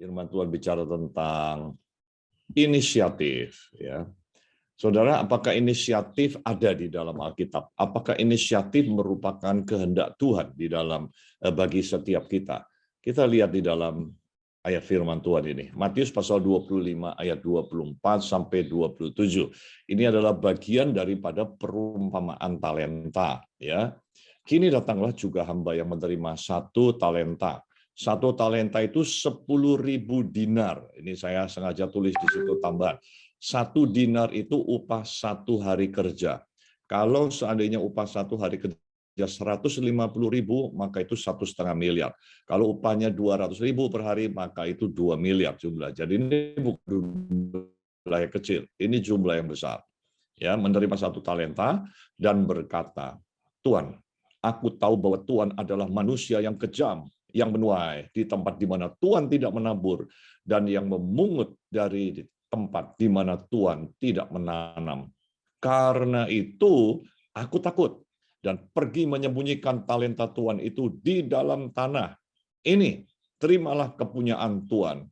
Firman Tuhan bicara tentang inisiatif, ya. Saudara, apakah inisiatif ada di dalam Alkitab? Apakah inisiatif merupakan kehendak Tuhan di dalam bagi setiap kita? Kita lihat di dalam ayat firman Tuhan ini. Matius pasal 25 ayat 24 sampai 27. Ini adalah bagian daripada perumpamaan talenta, ya. Kini datanglah juga hamba yang menerima 1 talenta. 1 talenta itu 10.000 dinar. Ini saya sengaja tulis di situ tambahan. 1 dinar itu upah 1 hari kerja. Kalau seandainya upah 1 hari kerja 150.000, maka itu 1,5 miliar. Kalau upahnya 200.000 per hari, maka itu 2 miliar jumlah. Jadi ini bukan jumlah yang kecil, ini jumlah yang besar. Ya, menerima 1 talenta dan berkata, Tuhan, aku tahu bahwa Tuhan adalah manusia yang kejam, yang menuai di tempat di mana Tuhan tidak menabur, dan yang memungut dari tempat di mana Tuhan tidak menanam. Karena itu aku takut dan pergi menyembunyikan talenta Tuhan itu di dalam tanah. Ini, terimalah kepunyaan Tuhan.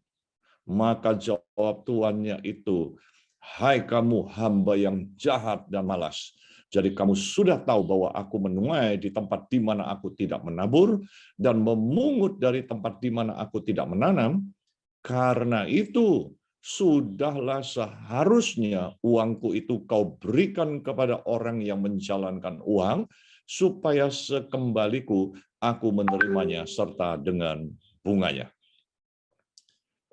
Maka jawab tuannya itu, hai kamu hamba yang jahat dan malas. Jadi kamu sudah tahu bahwa aku menuai di tempat di mana aku tidak menabur dan memungut dari tempat di mana aku tidak menanam. Karena itu, sudahlah seharusnya uangku itu kau berikan kepada orang yang menjalankan uang, supaya sekembaliku aku menerimanya serta dengan bunganya.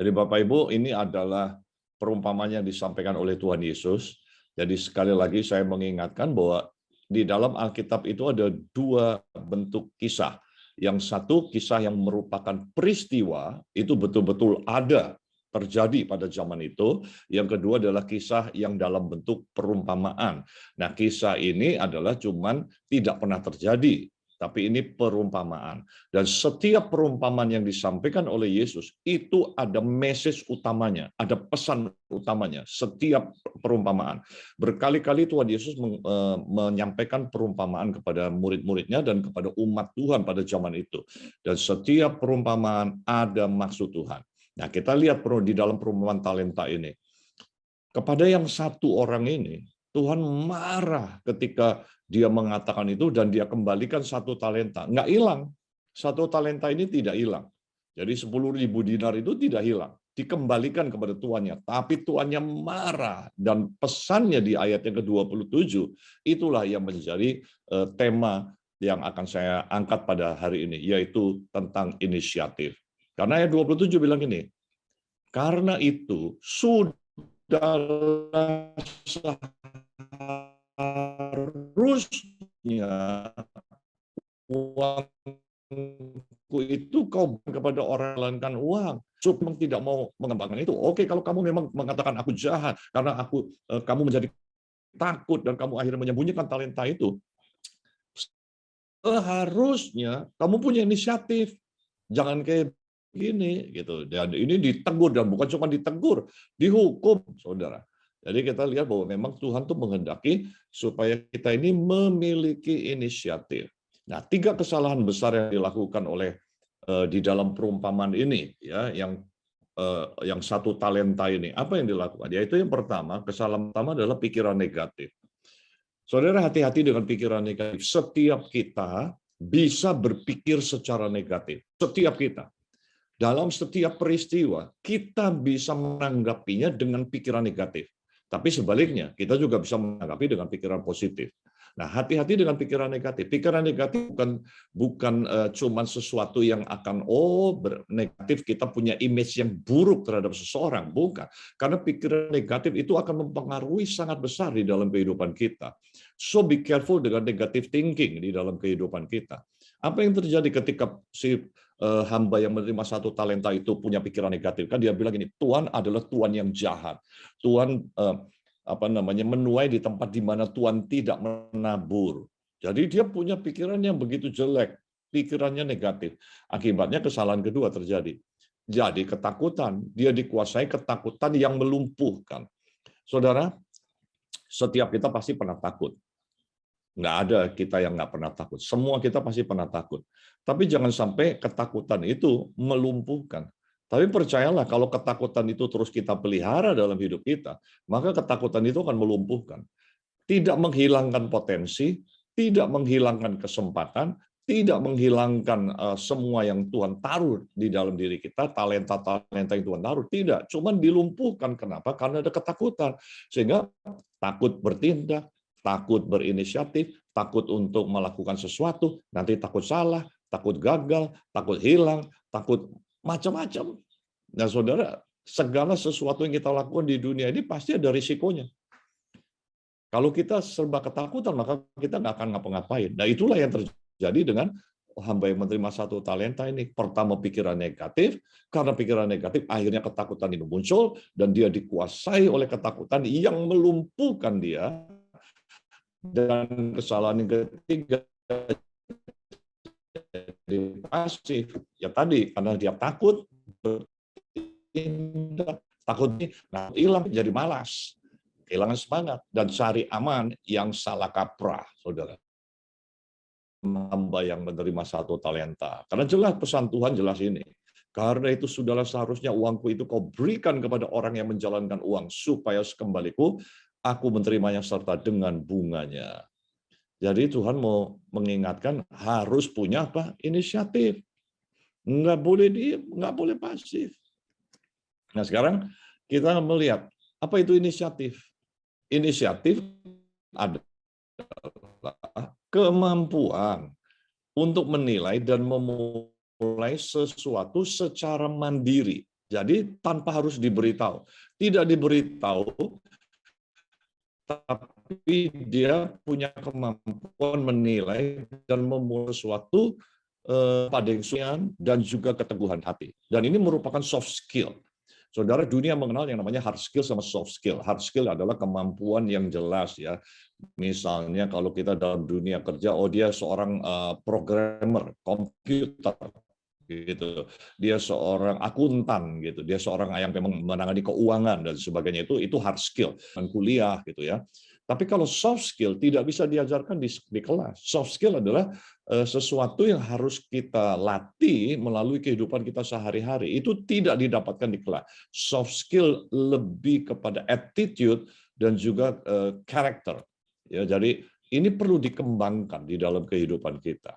Jadi Bapak Ibu, ini adalah perumpamaan yang disampaikan oleh Tuhan Yesus. Jadi sekali lagi saya mengingatkan bahwa di dalam Alkitab itu ada 2 bentuk kisah. Yang satu kisah yang merupakan peristiwa, itu betul-betul ada, terjadi pada zaman itu. Yang kedua adalah kisah yang dalam bentuk perumpamaan. Nah, kisah ini adalah cuman tidak pernah terjadi, tapi ini perumpamaan. Dan setiap perumpamaan yang disampaikan oleh Yesus, itu ada message utamanya, ada pesan utamanya, setiap perumpamaan. Berkali-kali Tuhan Yesus menyampaikan perumpamaan kepada murid-muridnya dan kepada umat Tuhan pada zaman itu. Dan setiap perumpamaan ada maksud Tuhan. Nah, kita lihat di dalam perumpamaan talenta ini. Kepada yang 1 orang ini, Tuhan marah ketika dia mengatakan itu dan dia kembalikan 1 talenta. Nggak hilang. 1 talenta ini tidak hilang. Jadi 10.000 dinar itu tidak hilang. Dikembalikan kepada tuannya. Tapi tuannya marah. Dan pesannya di ayat yang ke-27, itulah yang menjadi tema yang akan saya angkat pada hari ini, yaitu tentang inisiatif. Karena ayat 27 bilang ini, karena itu sudahlah seharusnya uangku itu kau kepada orang yang melainkan uang. So, memang tidak mau mengembangkan itu. Oke, kalau kamu memang mengatakan aku jahat karena kamu menjadi takut dan kamu akhirnya menyembunyikan talenta itu, seharusnya kamu punya inisiatif. Jangan kayak gini gitu. Dan ini ditegur, dan bukan cuma ditegur, dihukum, Saudara. Jadi kita lihat bahwa memang Tuhan tuh menghendaki supaya kita ini memiliki inisiatif. Nah, 3 kesalahan besar yang dilakukan oleh di dalam perumpamaan ini, ya, yang 1 talenta ini. Apa yang dilakukan? Yaitu yang pertama, kesalahan pertama adalah pikiran negatif. Saudara, hati-hati dengan pikiran negatif. Setiap kita bisa berpikir secara negatif. Setiap kita. Dalam setiap peristiwa, kita bisa menanggapinya dengan pikiran negatif. Tapi sebaliknya, kita juga bisa menanggapi dengan pikiran positif. Nah, hati-hati dengan pikiran negatif. Pikiran negatif bukan cuma sesuatu yang akan negatif, kita punya image yang buruk terhadap seseorang, bukan. Karena pikiran negatif itu akan mempengaruhi sangat besar di dalam kehidupan kita. So be careful dengan negative thinking di dalam kehidupan kita. Apa yang terjadi ketika si hamba yang menerima 1 talenta itu punya pikiran negatif? Kan dia bilang ini, Tuhan adalah Tuhan yang jahat. Tuhan menuai di tempat di mana Tuhan tidak menabur. Jadi dia punya pikiran yang begitu jelek, pikirannya negatif. Akibatnya kesalahan kedua terjadi. Jadi ketakutan, dia dikuasai ketakutan yang melumpuhkan. Saudara, setiap kita pasti pernah takut. Nggak ada kita yang nggak pernah takut. Semua kita pasti pernah takut. Tapi jangan sampai ketakutan itu melumpuhkan. Tapi percayalah, kalau ketakutan itu terus kita pelihara dalam hidup kita, maka ketakutan itu akan melumpuhkan. Tidak menghilangkan potensi, tidak menghilangkan kesempatan, tidak menghilangkan semua yang Tuhan taruh di dalam diri kita, talenta-talenta yang Tuhan taruh, tidak. Cuman dilumpuhkan. Kenapa? Karena ada ketakutan. Sehingga takut bertindak, takut berinisiatif, takut untuk melakukan sesuatu, nanti takut salah, takut gagal, takut hilang, takut macam-macam. Nah, saudara, segala sesuatu yang kita lakukan di dunia ini pasti ada risikonya. Kalau kita serba ketakutan, maka kita nggak akan ngapa-ngapain. Nah, itulah yang terjadi dengan hamba yang menerima 1 talenta ini. Pertama pikiran negatif, karena pikiran negatif akhirnya ketakutan itu muncul, dan dia dikuasai oleh ketakutan yang melumpuhkan dia. Dan kesalahan yang ketiga, jadi pasif. Ya tadi, karena dia takut, takutnya hilang, jadi malas, kehilangan semangat, dan cari aman yang salah kaprah, saudara. Hamba yang menerima 1 talenta. Karena jelas pesan Tuhan jelas ini. Karena itu sudahlah seharusnya uangku itu kau berikan kepada orang yang menjalankan uang, supaya sekembaliku aku menerimanya serta dengan bunganya. Jadi Tuhan mau mengingatkan harus punya apa? Inisiatif. Nggak boleh pasif. Nah, sekarang kita melihat apa itu inisiatif. Inisiatif adalah kemampuan untuk menilai dan memulai sesuatu secara mandiri. Jadi tanpa harus diberitahu. Tidak diberitahu, tapi dia punya kemampuan menilai dan memulai sesuatu pada yang dan juga keteguhan hati. Dan ini merupakan soft skill. Saudara, dunia mengenal yang namanya hard skill sama soft skill. Hard skill adalah kemampuan yang jelas ya. Misalnya kalau kita dalam dunia kerja, oh dia seorang programmer komputer gitu. Dia seorang akuntan gitu. Dia seorang yang memang menangani keuangan dan sebagainya, itu hard skill dan kuliah gitu ya. Tapi kalau soft skill tidak bisa diajarkan di kelas. Soft skill adalah sesuatu yang harus kita latih melalui kehidupan kita sehari-hari. Itu tidak didapatkan di kelas. Soft skill lebih kepada attitude dan juga karakter. Ya, jadi ini perlu dikembangkan di dalam kehidupan kita.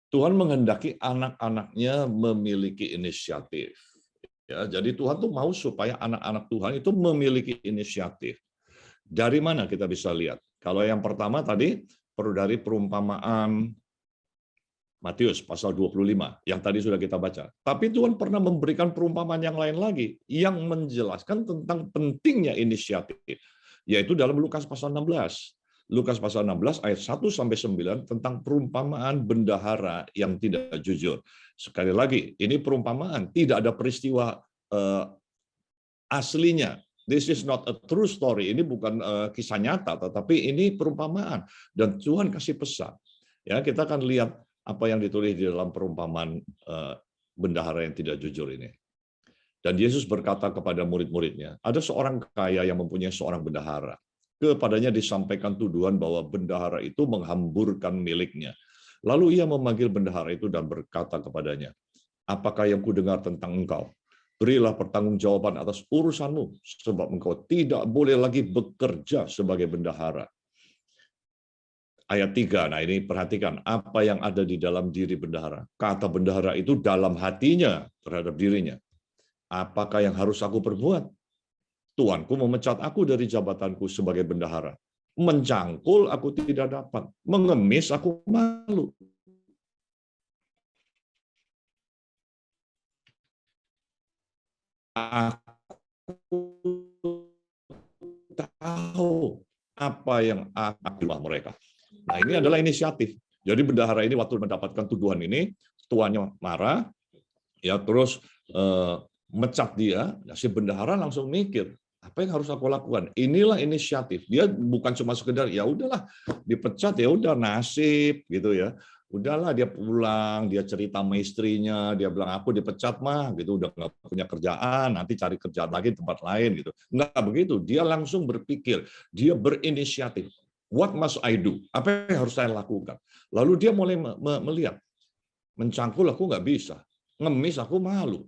Tuhan menghendaki anak-anaknya memiliki inisiatif. Ya, jadi Tuhan tuh mau supaya anak-anak Tuhan itu memiliki inisiatif. Dari mana kita bisa lihat? Kalau yang pertama tadi perlu dari perumpamaan Matius pasal 25 yang tadi sudah kita baca. Tapi Tuhan pernah memberikan perumpamaan yang lain lagi yang menjelaskan tentang pentingnya inisiatif, yaitu dalam Lukas pasal 16. Lukas pasal 16 ayat 1 sampai 9 tentang perumpamaan bendahara yang tidak jujur. Sekali lagi, ini perumpamaan, tidak ada peristiwa aslinya. This is not a true story. Ini bukan kisah nyata, tetapi ini perumpamaan. Dan Tuhan kasih pesan. Ya, kita akan lihat apa yang ditulis di dalam perumpamaan bendahara yang tidak jujur ini. Dan Yesus berkata kepada murid-muridnya, ada seorang kaya yang mempunyai seorang bendahara. Kepadanya disampaikan tuduhan bahwa bendahara itu menghamburkan miliknya. Lalu ia memanggil bendahara itu dan berkata kepadanya, apakah yang kudengar tentang engkau? Berilah pertanggungjawaban atas urusanmu, sebab engkau tidak boleh lagi bekerja sebagai bendahara. Ayat 3, nah ini perhatikan, apa yang ada di dalam diri bendahara. Kata bendahara itu dalam hatinya terhadap dirinya. Apakah yang harus aku perbuat? Tuanku memecat aku dari jabatanku sebagai bendahara. Mencangkul aku tidak dapat, mengemis aku malu. Aku tahu apa yang akan mereka. Nah, ini adalah inisiatif. Jadi bendahara ini waktu mendapatkan tuduhan ini, tuannya marah, ya terus mecat dia. Si bendahara langsung mikir, apa yang harus aku lakukan? Inilah inisiatif. Dia bukan cuma sekedar ya udahlah dipecat, ya udah nasib gitu ya. Udahlah dia pulang, dia cerita sama istrinya, dia bilang aku dipecat mah gitu, udah nggak punya kerjaan, nanti cari kerjaan lagi di tempat lain gitu. Nggak begitu, dia langsung berpikir, dia berinisiatif. What must I do? Apa yang harus saya lakukan? Lalu dia mulai melihat, mencangkul aku nggak bisa, ngemis aku malu.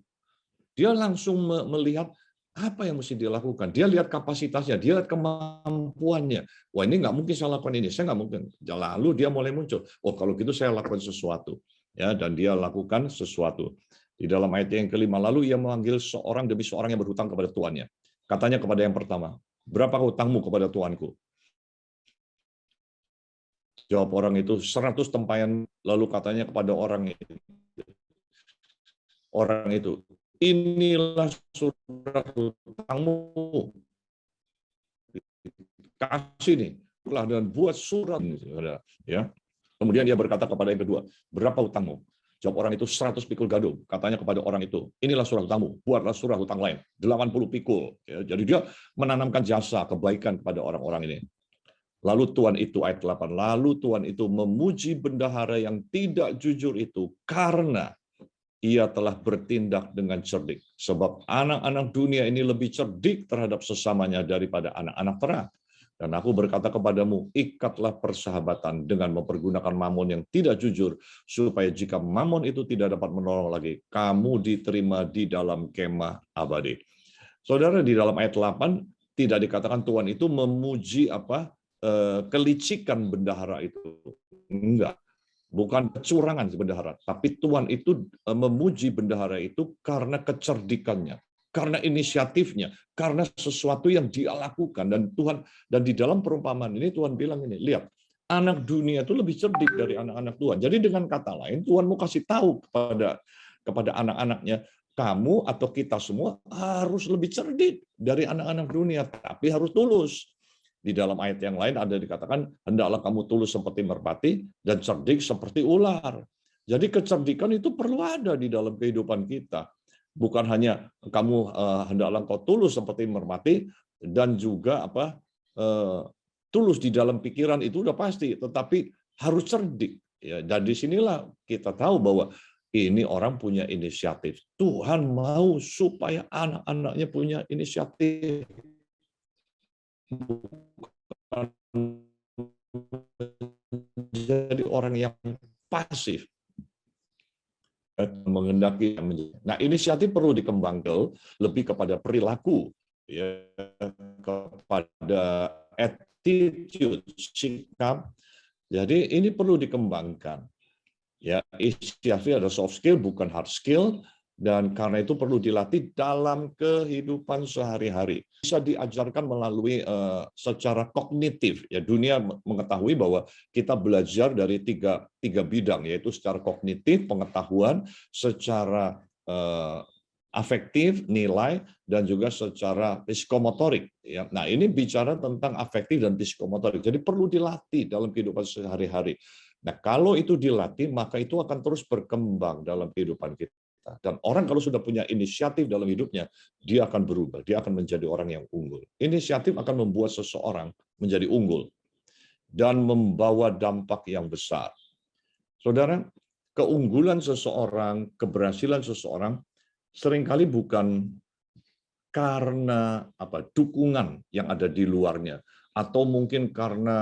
Dia langsung melihat apa yang mesti dilakukan. Dia lihat kapasitasnya, dia lihat kemampuannya. Wah, ini nggak mungkin saya lakukan ini, saya nggak mungkin. Lalu dia mulai muncul. Oh, kalau gitu saya lakukan sesuatu. Ya, dan dia lakukan sesuatu. Di dalam ayat yang kelima, lalu ia memanggil seorang demi seorang yang berhutang kepada tuannya. Katanya kepada yang pertama, berapa hutangmu kepada tuanku? Jawab orang itu, 100 tempayan. Lalu katanya kepada orang itu, inilah surat hutangmu. Kasih nih, dan buat surat. Ya. Kemudian dia berkata kepada yang kedua, berapa hutangmu? Jawab orang itu 100 pikul gandum. Katanya kepada orang itu, inilah surat hutangmu, buatlah surat hutang lain, 80 pikul. Ya, jadi dia menanamkan jasa kebaikan kepada orang-orang ini. Lalu Tuhan itu, ayat 8, lalu Tuhan itu memuji bendahara yang tidak jujur itu karena ia telah bertindak dengan cerdik. Sebab anak-anak dunia ini lebih cerdik terhadap sesamanya daripada anak-anak terang. Dan aku berkata kepadamu, ikatlah persahabatan dengan mempergunakan mamon yang tidak jujur, supaya jika mamon itu tidak dapat menolong lagi, kamu diterima di dalam kemah abadi. Saudara, di dalam ayat 8, tidak dikatakan Tuhan itu memuji kelicikan bendahara itu. Enggak. Bukan kecurangan bendahara, tapi Tuhan itu memuji bendahara itu karena kecerdikannya, karena inisiatifnya, karena sesuatu yang dia lakukan. Dan Tuhan, dan di dalam perumpamaan ini Tuhan bilang ini, lihat, anak dunia itu lebih cerdik dari anak-anak Tuhan. Jadi dengan kata lain, Tuhan mau kasih tahu kepada anak-anaknya, kamu atau kita semua harus lebih cerdik dari anak-anak dunia, tapi harus tulus. Di dalam ayat yang lain ada dikatakan, hendaklah kamu tulus seperti merpati dan cerdik seperti ular. Jadi kecerdikan itu perlu ada di dalam kehidupan kita. Bukan hanya kamu hendaklah kau tulus seperti merpati dan juga tulus di dalam pikiran itu udah pasti, tetapi harus cerdik. Ya, dan disinilah kita tahu bahwa ini orang punya inisiatif. Tuhan mau supaya anak-anaknya punya inisiatif. Jadi orang yang pasif menghendaki. Nah, inisiatif perlu dikembangkan lebih kepada perilaku, ya, kepada attitude, sikap. Jadi ini perlu dikembangkan. Ya, inisiatif ada soft skill bukan hard skill. Dan karena itu perlu dilatih dalam kehidupan sehari-hari. Bisa diajarkan melalui secara kognitif. Ya, dunia mengetahui bahwa kita belajar dari tiga bidang, yaitu secara kognitif, pengetahuan, secara afektif, nilai, dan juga secara psikomotorik. Ya. Nah, ini bicara tentang afektif dan psikomotorik. Jadi perlu dilatih dalam kehidupan sehari-hari. Nah, kalau itu dilatih, maka itu akan terus berkembang dalam kehidupan kita. Dan orang kalau sudah punya inisiatif dalam hidupnya, dia akan berubah, dia akan menjadi orang yang unggul. Inisiatif akan membuat seseorang menjadi unggul dan membawa dampak yang besar. Saudara, keunggulan seseorang, keberhasilan seseorang seringkali bukan karena dukungan yang ada di luarnya, atau mungkin karena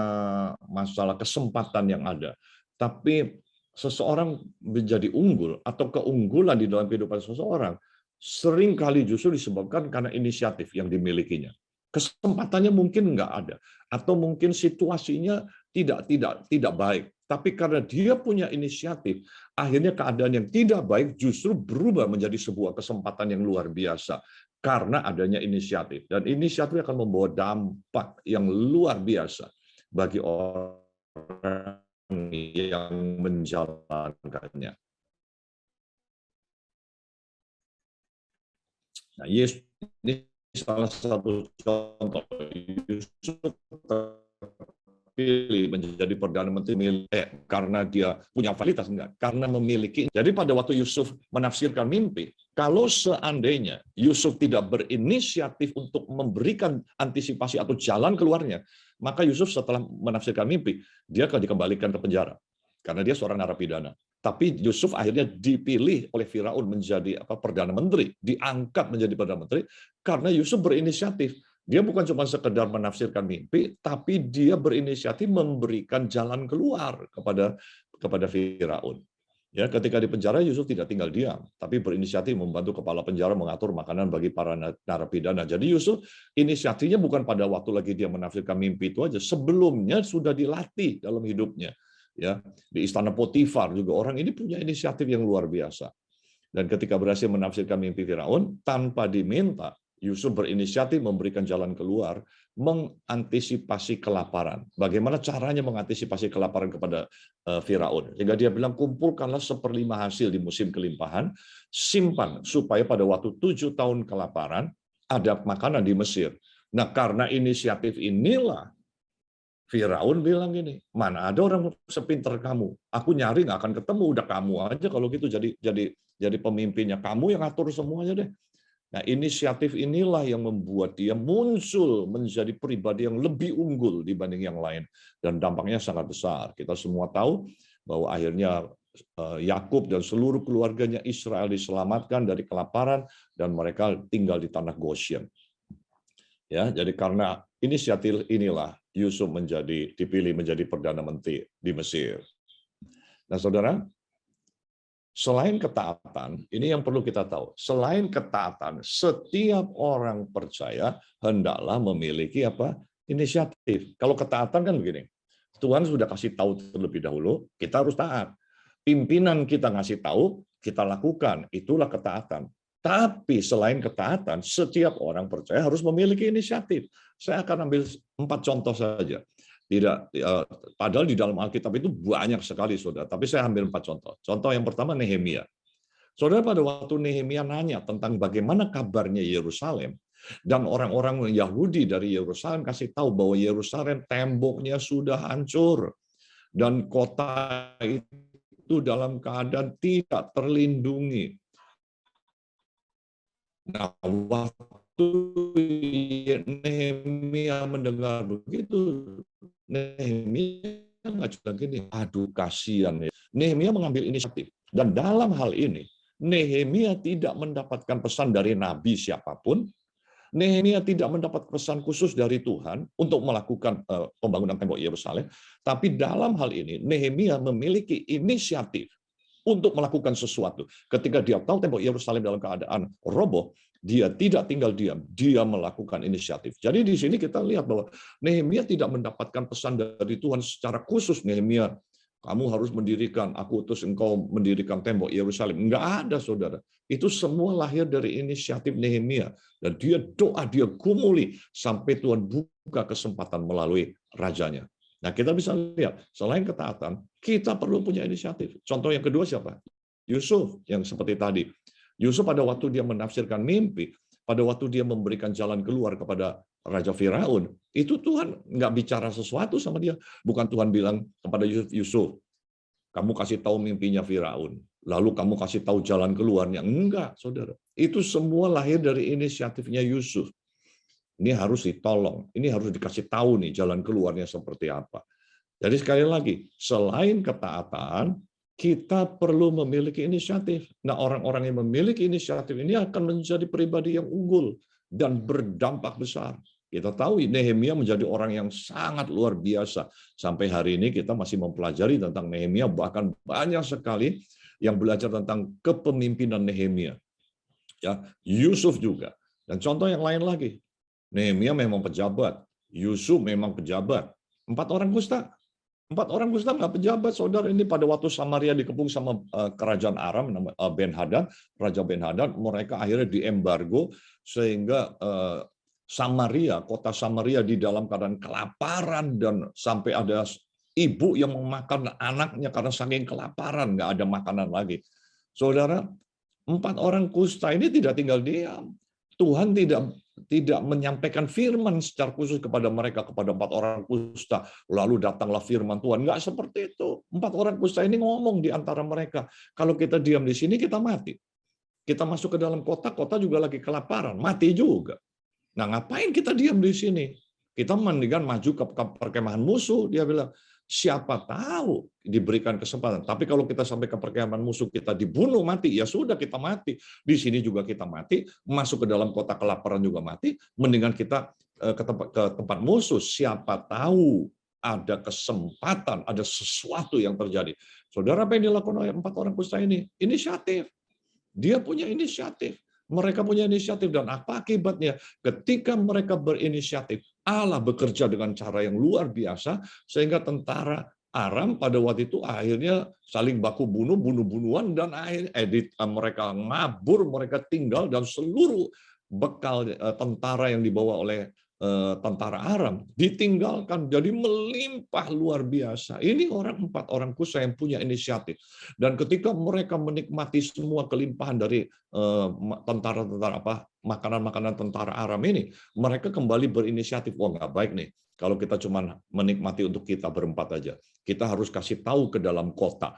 masalah kesempatan yang ada, tapi seseorang menjadi unggul atau keunggulan di dalam kehidupan seseorang seringkali justru disebabkan karena inisiatif yang dimilikinya. Kesempatannya mungkin nggak ada, atau mungkin situasinya tidak baik, tapi karena dia punya inisiatif, akhirnya keadaan yang tidak baik justru berubah menjadi sebuah kesempatan yang luar biasa karena adanya inisiatif. Dan inisiatif akan membawa dampak yang luar biasa bagi orang yang menjalankannya. Nah, Yesus ini salah satu contoh. Yusuf terpilih menjadi perdana menteri karena dia punya validitas, enggak, karena memiliki. Jadi pada waktu Yusuf menafsirkan mimpi, kalau seandainya Yusuf tidak berinisiatif untuk memberikan antisipasi atau jalan keluarnya, maka Yusuf setelah menafsirkan mimpi, dia akan dikembalikan ke penjara karena dia seorang narapidana. Tapi Yusuf akhirnya dipilih oleh Firaun menjadi perdana menteri, diangkat menjadi perdana menteri karena Yusuf berinisiatif. Dia bukan cuma sekedar menafsirkan mimpi, tapi dia berinisiatif memberikan jalan keluar kepada Firaun. Ya, ketika di penjara Yusuf tidak tinggal diam, tapi berinisiatif membantu kepala penjara mengatur makanan bagi para narapidana. Jadi Yusuf inisiatifnya bukan pada waktu lagi dia menafsirkan mimpi itu aja, sebelumnya sudah dilatih dalam hidupnya. Ya, di istana Potifar juga orang ini punya inisiatif yang luar biasa. Dan ketika berhasil menafsirkan mimpi Firaun tanpa diminta, Yusuf berinisiatif memberikan jalan keluar, mengantisipasi kelaparan. Bagaimana caranya mengantisipasi kelaparan kepada Firaun? Sehingga dia bilang, kumpulkanlah 1/5 hasil di musim kelimpahan, simpan supaya pada waktu 7 tahun kelaparan ada makanan di Mesir. Nah, karena inisiatif inilah Firaun bilang gini, mana ada orang sepinter kamu? Aku nyari nggak akan ketemu, udah kamu aja kalau gitu jadi pemimpinnya, kamu yang atur semuanya deh. Nah, inisiatif inilah yang membuat dia muncul menjadi pribadi yang lebih unggul dibanding yang lain. Dan dampaknya sangat besar. Kita semua tahu bahwa akhirnya Yakub dan seluruh keluarganya Israel diselamatkan dari kelaparan dan mereka tinggal di tanah Goshen. Ya, jadi karena inisiatif inilah Yusuf dipilih menjadi Perdana Menteri di Mesir. Nah, saudara, selain ketaatan, ini yang perlu kita tahu. Selain ketaatan, setiap orang percaya hendaklah memiliki inisiatif. Kalau ketaatan kan begini, Tuhan sudah kasih tahu terlebih dahulu, kita harus taat. Pimpinan kita ngasih tahu, kita lakukan. Itulah ketaatan. Tapi selain ketaatan, setiap orang percaya harus memiliki inisiatif. Saya akan ambil 4 contoh saja. Padahal di dalam Alkitab itu banyak sekali, saudara. Tapi saya ambil 4 contoh. Contoh yang pertama Nehemia. Saudara, pada waktu Nehemia nanya tentang bagaimana kabarnya Yerusalem, dan orang-orang Yahudi dari Yerusalem kasih tahu bahwa Yerusalem temboknya sudah hancur, dan kota itu dalam keadaan tidak terlindungi. Nah, waktu Nehemia mendengar begitu, Nehemia nggak cuma gini, aduh kasihan ya. Nehemia mengambil inisiatif. Dan dalam hal ini, Nehemia tidak mendapatkan pesan dari nabi siapapun. Nehemia tidak mendapat pesan khusus dari Tuhan untuk melakukan pembangunan tembok Yerusalem. Tapi dalam hal ini, Nehemia memiliki inisiatif untuk melakukan sesuatu. Ketika dia tahu tembok Yerusalem dalam keadaan roboh, dia tidak tinggal diam, dia melakukan inisiatif. Jadi di sini kita lihat bahwa Nehemia tidak mendapatkan pesan dari Tuhan secara khusus, Nehemia, kamu harus mendirikan, aku utus engkau mendirikan tembok Yerusalem. Enggak ada, saudara. Itu semua lahir dari inisiatif Nehemia. Dan dia doa, dia gumuli, sampai Tuhan buka kesempatan melalui rajanya. Nah, kita bisa lihat, selain ketaatan, kita perlu punya inisiatif. Contoh yang kedua siapa? Yusuf, yang seperti tadi. Yusuf pada waktu dia menafsirkan mimpi, pada waktu dia memberikan jalan keluar kepada Raja Firaun, itu Tuhan nggak bicara sesuatu sama dia. Bukan Tuhan bilang kepada Yusuf, kamu kasih tahu mimpinya Firaun, lalu kamu kasih tahu jalan keluarnya. Enggak, saudara. Itu semua lahir dari inisiatifnya Yusuf. Ini harus ditolong, ini harus dikasih tahu nih jalan keluarnya seperti apa. Jadi sekali lagi, selain ketaatan, kita perlu memiliki inisiatif. Nah, orang-orang yang memiliki inisiatif ini akan menjadi pribadi yang unggul dan berdampak besar. Kita tahu Nehemia menjadi orang yang sangat luar biasa. Sampai hari ini kita masih mempelajari tentang Nehemia, bahkan banyak sekali yang belajar tentang kepemimpinan Nehemia. Ya, Yusuf juga. Dan contoh yang lain lagi, Nehemia memang pejabat, Yusuf memang pejabat. 4 orang kusta. 4 orang kusta nggak pejabat, saudara. Ini pada waktu Samaria dikepung sama kerajaan Aram, Ben-Hadad, Raja Ben-Hadad, mereka akhirnya diembargo, sehingga Samaria, kota Samaria di dalam keadaan kelaparan, dan sampai ada ibu yang memakan anaknya karena saking kelaparan, nggak ada makanan lagi. Saudara, 4 orang kusta ini tidak tinggal diam. Tuhan tidak menyampaikan firman secara khusus kepada mereka, kepada 4 orang kusta, lalu datanglah firman Tuhan. Enggak seperti itu. 4 orang kusta ini ngomong di antara mereka, kalau kita diam di sini, kita mati. Kita masuk ke dalam kota, kota juga lagi kelaparan, mati juga. Nah, ngapain kita diam di sini? Kita mendingan maju ke perkemahan musuh, dia bilang. Siapa tahu diberikan kesempatan. Tapi kalau kita sampai ke perkemahan musuh, kita dibunuh mati, ya sudah kita mati. Di sini juga kita mati, masuk ke dalam kota kelaparan juga mati, mendingan kita ke tempat musuh. Siapa tahu ada kesempatan, ada sesuatu yang terjadi. Saudara, apa yang dilakukan oleh 4 orang kusta ini? Inisiatif. Dia punya inisiatif. Mereka punya inisiatif, dan apa akibatnya? Ketika mereka berinisiatif, Allah bekerja dengan cara yang luar biasa, sehingga tentara Aram pada waktu itu akhirnya saling baku bunuh-bunuhan, dan akhirnya mereka ngabur, mereka tinggal, dan seluruh bekal tentara yang dibawa oleh tentara Aram ditinggalkan, jadi melimpah luar biasa. Ini 4 orang kusta yang punya inisiatif, dan ketika mereka menikmati semua kelimpahan dari tentara-tentara makanan-makanan tentara Aram ini, mereka kembali berinisiatif. Wah, nggak baik nih kalau kita cuma menikmati untuk kita berempat aja. Kita harus kasih tahu ke dalam kota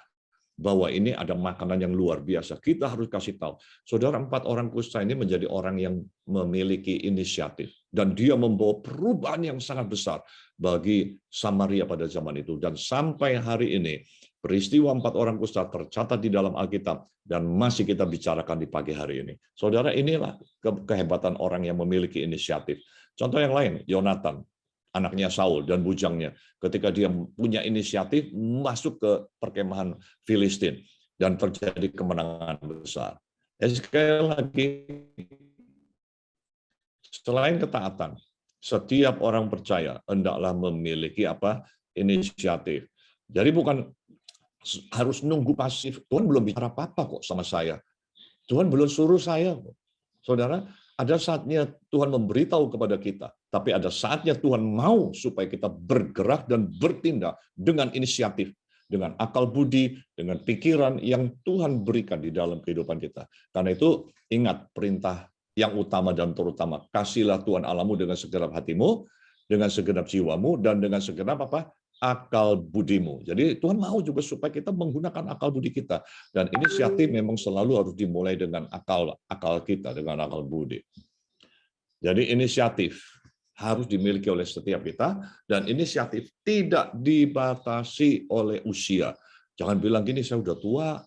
bahwa ini ada makanan yang luar biasa. Kita harus kasih tahu. Saudara, 4 orang kusta ini menjadi orang yang memiliki inisiatif, dan dia membawa perubahan yang sangat besar bagi Samaria pada zaman itu. Dan sampai hari ini, peristiwa 4 orang kusta tercatat di dalam Alkitab, dan masih kita bicarakan di pagi hari ini. Saudara, inilah kehebatan orang yang memiliki inisiatif. Contoh yang lain, Yonatan, anaknya Saul dan bujangnya, ketika dia punya inisiatif masuk ke perkemahan Filistin, dan terjadi kemenangan besar. Sekali lagi, selain ketaatan, setiap orang percaya hendaklah memiliki inisiatif. Jadi bukan harus nunggu pasif. Tuhan belum bicara apa-apa kok sama saya. Tuhan belum suruh saya kok. Saudara, ada saatnya Tuhan memberitahu kepada kita, tapi ada saatnya Tuhan mau supaya kita bergerak dan bertindak dengan inisiatif, dengan akal budi, dengan pikiran yang Tuhan berikan di dalam kehidupan kita. Karena itu, ingat perintah yang utama dan terutama, kasihlah Tuhan Allahmu dengan segenap hatimu, dengan segenap jiwamu, dan dengan segenap akal budimu. Jadi Tuhan mau juga supaya kita menggunakan akal budi kita, dan inisiatif memang selalu harus dimulai dengan akal kita, dengan akal budi. Jadi inisiatif harus dimiliki oleh setiap kita, dan inisiatif tidak dibatasi oleh usia. Jangan bilang gini, saya udah tua.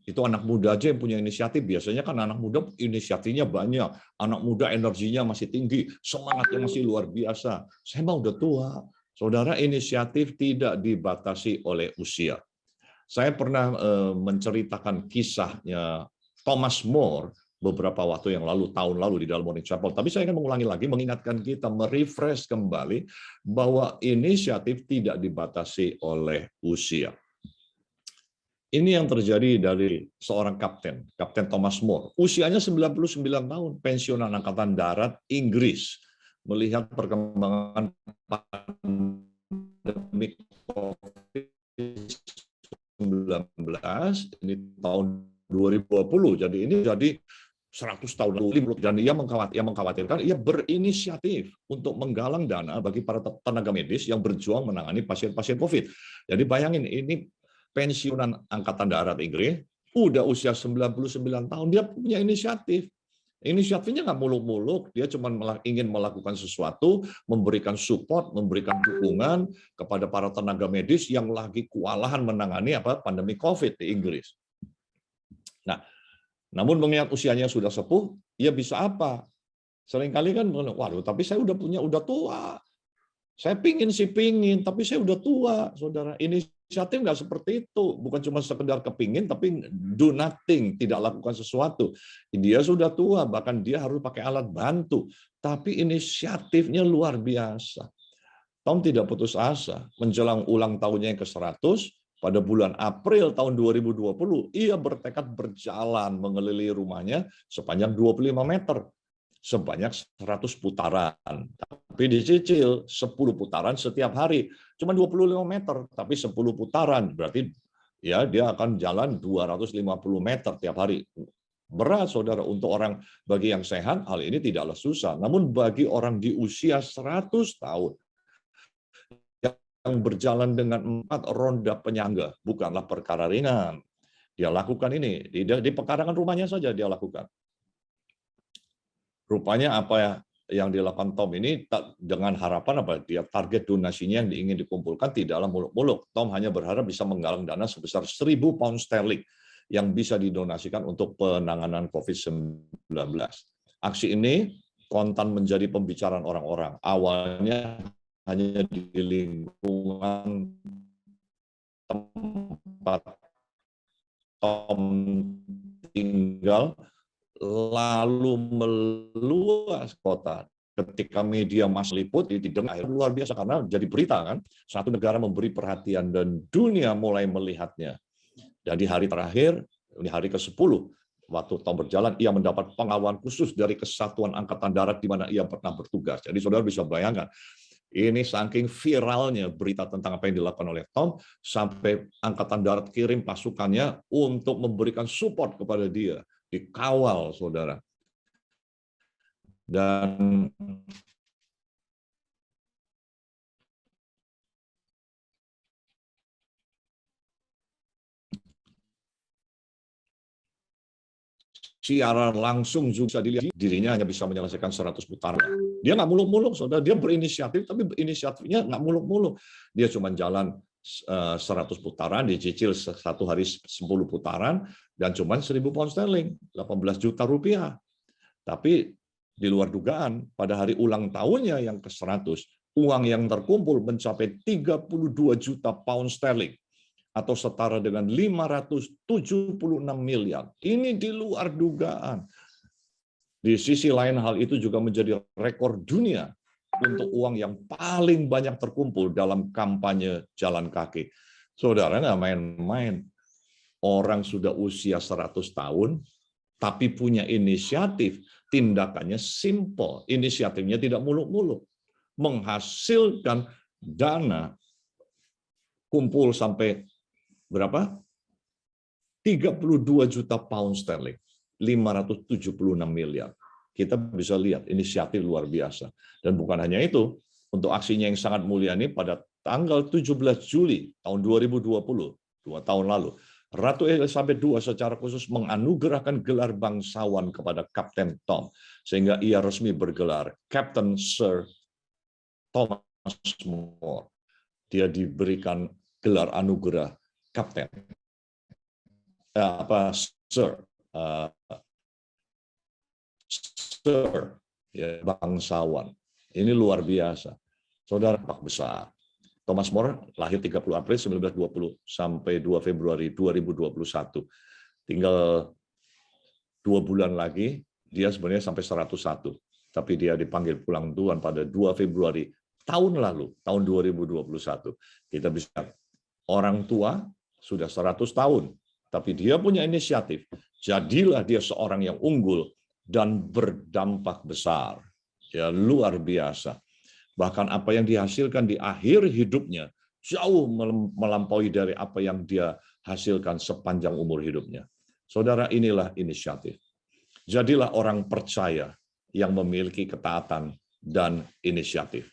Itu anak muda aja yang punya inisiatif. Biasanya kan anak muda inisiatifnya banyak, anak muda energinya masih tinggi, semangatnya masih luar biasa. Saya mah udah tua. Saudara, inisiatif tidak dibatasi oleh usia. Saya pernah menceritakan kisahnya Thomas More beberapa waktu yang lalu, tahun lalu di dalam Morning Chapel. Tapi saya akan mengulangi lagi, mengingatkan kita, merefresh kembali bahwa inisiatif tidak dibatasi oleh usia. Ini yang terjadi dari seorang kapten Thomas More. Usianya 99 tahun, pensiunan Angkatan Darat Inggris. Melihat perkembangan pandemi COVID-19, ini tahun 2020, jadi ini jadi 100 tahun lalu, dan ia mengkhawatirkan, ia berinisiatif untuk menggalang dana bagi para tenaga medis yang berjuang menangani pasien-pasien COVID. Jadi bayangin, ini pensiunan Angkatan Darat Inggris, udah usia 99 tahun, dia punya inisiatif. Inisiatifnya nggak muluk-muluk, dia cuma ingin melakukan sesuatu, memberikan support, memberikan dukungan kepada para tenaga medis yang lagi kewalahan menangani pandemi COVID di Inggris. Nah, namun mengingat usianya sudah sepuh, ia bisa apa? Seringkali kan, waduh, tapi saya udah tua. Saya pingin, tapi saya udah tua, saudara. Inisiatif nggak seperti itu. Bukan cuma sekedar kepingin, tapi do nothing, tidak lakukan sesuatu. Dia sudah tua, bahkan dia harus pakai alat bantu. Tapi inisiatifnya luar biasa. Tom tidak putus asa. Menjelang ulang tahunnya yang ke-100, pada bulan April tahun 2020, ia bertekad berjalan mengelilingi rumahnya sepanjang 25 meter. Sebanyak 100 putaran. Tapi dicicil 10 putaran setiap hari. Cuma 25 meter, tapi 10 putaran. Berarti ya dia akan jalan 250 meter tiap hari. Berat, saudara, untuk orang, bagi yang sehat, hal ini tidaklah susah. Namun bagi orang di usia 100 tahun, yang berjalan dengan 4 ronda penyangga, bukanlah perkara ringan. Dia lakukan ini, di pekarangan rumahnya saja dia lakukan. Rupanya apa yang dilakukan Tom ini dengan harapan dia target donasinya yang ingin dikumpulkan tidaklah muluk-muluk. Tom hanya berharap bisa menggalang dana sebesar 1.000 pound sterling yang bisa didonasikan untuk penanganan COVID-19. Aksi ini kontan menjadi pembicaraan orang-orang. Awalnya hanya di lingkungan tempat Tom tinggal, lalu meluas kota. Ketika media mas liput, didengar luar biasa karena jadi berita kan. Satu negara memberi perhatian dan dunia mulai melihatnya. Dan di hari terakhir, di hari ke-10, waktu Tom berjalan, ia mendapat pengawalan khusus dari Kesatuan Angkatan Darat di mana ia pernah bertugas. Jadi saudara bisa bayangkan, ini saking viralnya berita tentang apa yang dilakukan oleh Tom, sampai Angkatan Darat kirim pasukannya untuk memberikan support kepada dia. Dikawal, saudara. Dan siaran langsung juga dilihat, dirinya hanya bisa menyelesaikan 100 putaran. Dia nggak muluk-muluk, saudara. Dia berinisiatif, tapi inisiatifnya nggak muluk-muluk. Dia cuma jalan 100 putaran, dicicil satu hari 10 putaran, dan cuma 1.000 pound sterling, 18 juta rupiah. Tapi di luar dugaan, pada hari ulang tahunnya yang ke-100, uang yang terkumpul mencapai 32 juta pound sterling, atau setara dengan 576 miliar. Ini di luar dugaan. Di sisi lain, hal itu juga menjadi rekor dunia untuk uang yang paling banyak terkumpul dalam kampanye jalan kaki. Saudara, nggak main-main. Orang sudah usia 100 tahun, tapi punya inisiatif. Tindakannya simple, inisiatifnya tidak muluk-muluk. Menghasilkan dana kumpul sampai berapa? 32 juta pound sterling, 576 miliar. Kita bisa lihat inisiatif luar biasa. Dan bukan hanya itu, untuk aksinya yang sangat mulia ini pada tanggal 17 Juli tahun 2020, 2 tahun lalu, Ratu Elizabeth II secara khusus menganugerahkan gelar bangsawan kepada Kapten Tom, sehingga ia resmi bergelar Captain Sir Thomas More. Dia diberikan gelar anugerah Kapten, Sir, Sir, ya, bangsawan. Ini luar biasa. Saudara, besar. Thomas More lahir 30 April 1920 sampai 2 Februari 2021. Tinggal 2 bulan lagi, dia sebenarnya sampai 101. Tapi dia dipanggil pulang Tuhan pada 2 Februari tahun lalu, tahun 2021. Kita bisa, orang tua sudah 100 tahun, tapi dia punya inisiatif. Jadilah dia seorang yang unggul dan berdampak besar. Ya, luar biasa. Bahkan apa yang dihasilkan di akhir hidupnya jauh melampaui dari apa yang dia hasilkan sepanjang umur hidupnya. Saudara, inilah inisiatif. Jadilah orang percaya yang memiliki ketaatan dan inisiatif.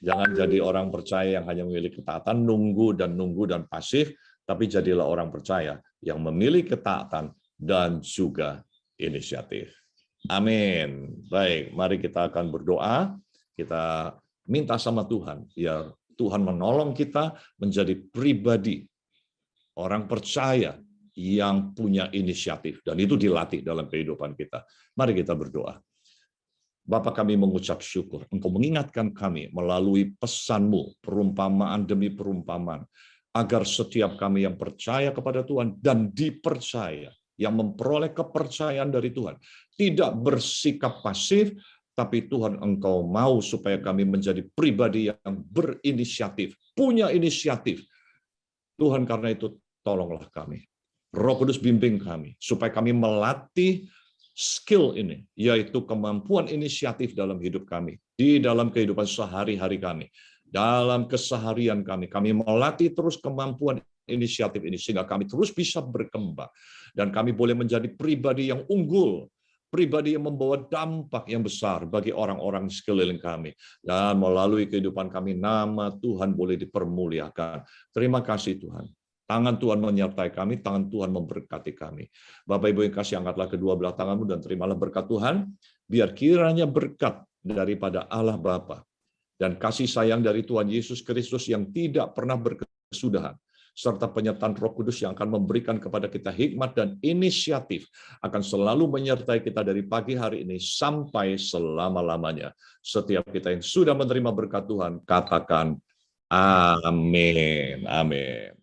Jangan jadi orang percaya yang hanya memiliki ketaatan, nunggu dan pasif, tapi jadilah orang percaya yang memiliki ketaatan dan juga inisiatif. Amin. Baik, mari kita akan berdoa. Kita minta sama Tuhan, ya Tuhan menolong kita menjadi pribadi, orang percaya yang punya inisiatif. Dan itu dilatih dalam kehidupan kita. Mari kita berdoa. Bapa, kami mengucap syukur. Engkau mengingatkan kami melalui pesan-Mu, perumpamaan demi perumpamaan, agar setiap kami yang percaya kepada Tuhan dan dipercaya, yang memperoleh kepercayaan dari Tuhan, tidak bersikap pasif, tapi Tuhan, Engkau mau supaya kami menjadi pribadi yang berinisiatif, punya inisiatif. Tuhan, karena itu tolonglah kami. Roh Kudus bimbing kami, supaya kami melatih skill ini, yaitu kemampuan inisiatif dalam hidup kami, di dalam kehidupan sehari-hari kami, dalam keseharian kami. Kami melatih terus kemampuan inisiatif ini, sehingga kami terus bisa berkembang. Dan kami boleh menjadi pribadi yang unggul, pribadi yang membawa dampak yang besar bagi orang-orang di sekeliling kami. Dan melalui kehidupan kami, nama Tuhan boleh dipermuliakan. Terima kasih Tuhan. Tangan Tuhan menyertai kami, tangan Tuhan memberkati kami. Bapak Ibu yang kasih, angkatlah kedua belah tanganmu dan terimalah berkat Tuhan. Biar kiranya berkat daripada Allah Bapa dan kasih sayang dari Tuhan Yesus Kristus yang tidak pernah berkesudahan, serta penyertaan Roh Kudus yang akan memberikan kepada kita hikmat dan inisiatif akan selalu menyertai kita dari pagi hari ini sampai selama-lamanya. Setiap kita yang sudah menerima berkat Tuhan, katakan amin. Amin.